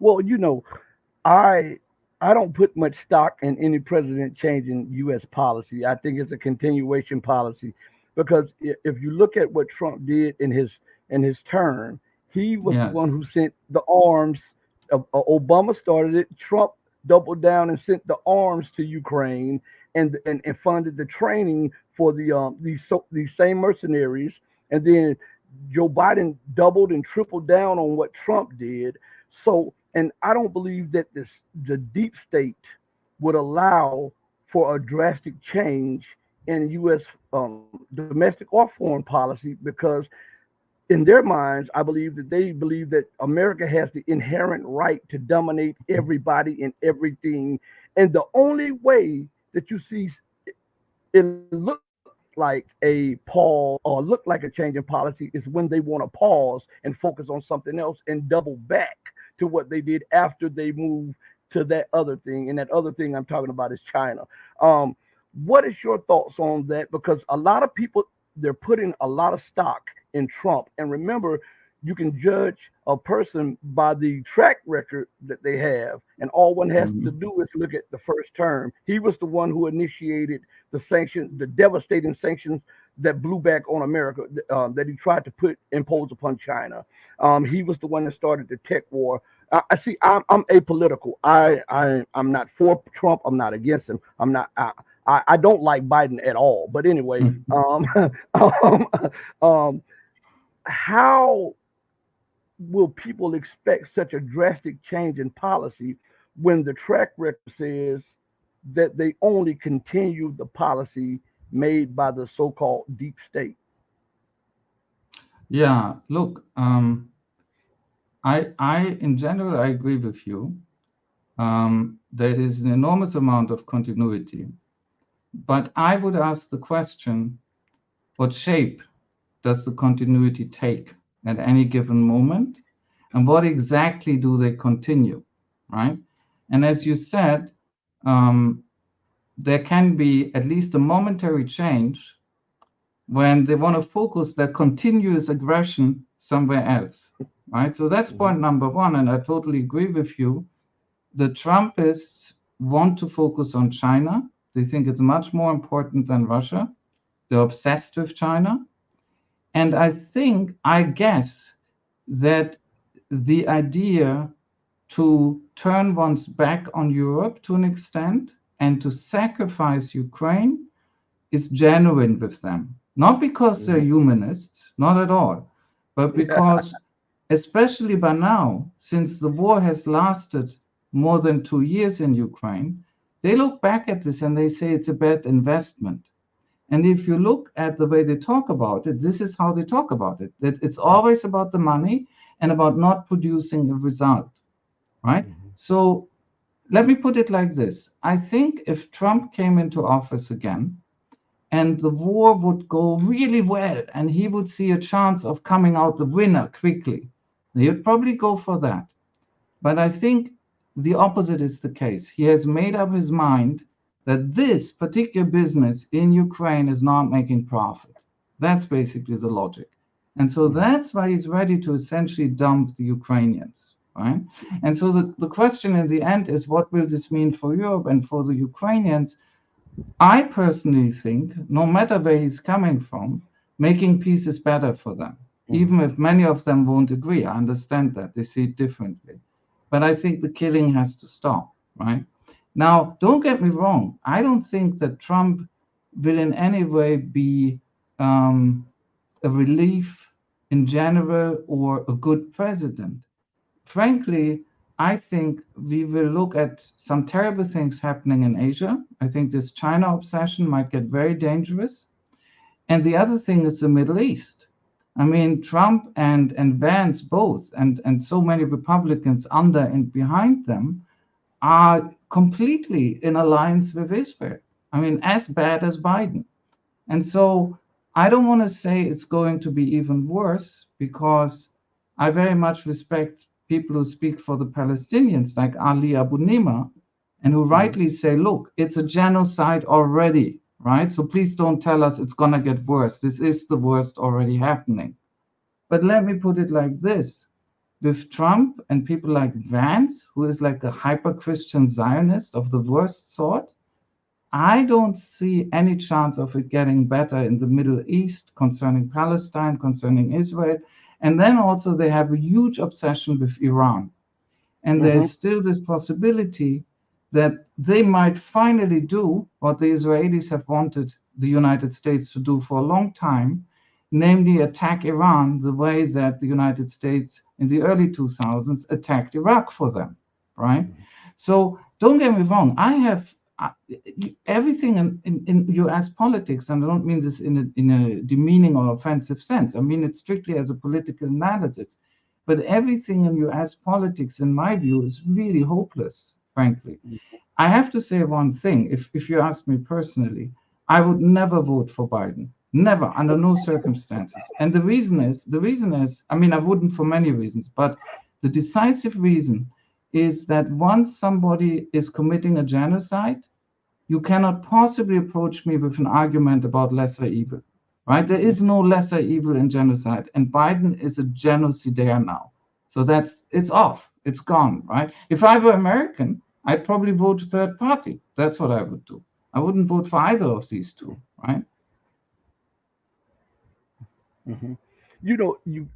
Well, I I don't put much stock in any president changing U.S. policy. I think it's a continuation policy because if you look at what Trump did in his term, he was the one Yes. who sent the arms. Obama started it. Trump doubled down and sent the arms to Ukraine and funded the training for these same mercenaries. And then Joe Biden doubled and tripled down on what Trump did. So, and I don't believe that the deep state would allow for a drastic change in U.S. Domestic or foreign policy because in their minds, I believe that they believe that America has the inherent right to dominate everybody and everything. And the only way that you see it look like a pause or look like a change in policy is when they want to pause and focus on something else and double back to what they did after they moved to that other thing. And that other thing I'm talking about is China. Um, what is your thoughts on that? Because a lot of people they're putting a lot of stock in Trump. And remember, you can judge a person by the track record that they have, and all one has to Mhm. do is look at the first term. He was the one who initiated the devastating sanctions that blew back on America, that he tried to put impose upon China. He was the one that started the tech war. I see. I'm apolitical. I'm not for Trump. I'm not against him. I'm not. I don't like Biden at all. But anyway, Mhm. um, um, how will people expect such a drastic change in policy when the track record says that they only continue the policy made by the so-called deep state? Yeah, look, in general, I agree with you. There is an enormous amount of continuity. But I would ask the question, what shape does the continuity take at any given moment? And what exactly do they continue, right? And as you said, um, there can be at least a momentary change when they want to focus their continuous aggression somewhere else, right? So that's Mhm. point number one. And I totally agree with you. The Trumpists want to focus on China. They think it's much more important than Russia. They're obsessed with China. And I guess that the idea to turn one's back on Europe to an extent and to sacrifice Ukraine is genuine with them. Not because they're Mhm. humanists, not at all, but because, especially by now, since the war has lasted more than 2 years in Ukraine, they look back at this and they say it's a bad investment. And if you look at the way they talk about it, this is how they talk about it. That it's always about the money and about not producing a result, right? Mhm. So let me put it like this. I think if Trump came into office again and the war would go really well and he would see a chance of coming out the winner quickly, he would probably go for that. But I think the opposite is the case. He has made up his mind that this particular business in Ukraine is not making profit. That's basically the logic. And so Mhm. that's why he's ready to essentially dump the Ukrainians, right? And so the question in the end is, what will this mean for Europe and for the Ukrainians? I personally think, no matter where he's coming from, making peace is better for them, Mhm. even if many of them won't agree. I understand that. They see it differently. But I think the killing has to stop, right? Now, don't get me wrong. I don't think that Trump will in any way be um, a relief in general or a good president. Frankly, I think we will look at some terrible things happening in Asia. I think this China obsession might get very dangerous. And the other thing is the Middle East. I mean, Trump and Vance both, and so many Republicans under and behind them, are completely in alliance with Israel. I mean, as bad as Biden. And so I don't want to say it's going to be even worse because I very much respect people who speak for the Palestinians, like Ali Abu Nima, and who Mhm. rightly say, look, it's a genocide already, right? So please don't tell us it's going to get worse. This is the worst already happening. But let me put it like this. with Trump and people like Vance, who is like a hyper-Christian Zionist of the worst sort, I don't see any chance of it getting better in the Middle East concerning Palestine, concerning Israel. And then also they have a huge obsession with Iran. And there's still this possibility that they might finally do what the Israelis have wanted the United States to do for a long time, namely attack Iran the way that the United States in the early 2000s attacked Iraq for them, right? So don't get me wrong, I have everything in US politics, and I don't mean this in a demeaning or offensive sense. I mean it strictly as a political analysis. But everything in US politics, in my view, is really hopeless, frankly. I have to say one thing. If you ask me personally, I would never vote for Biden. Never, under no circumstances. And the reason is, I mean, I wouldn't for many reasons, but the decisive reason is that once somebody is committing a genocide, you cannot possibly approach me with an argument about lesser evil, right? There is no lesser evil in genocide, and Biden is a genocidaire now. So it's off, it's gone, right? If I were American, I'd probably vote third party. That's what I would do. I wouldn't vote for either of these two, right? You know, you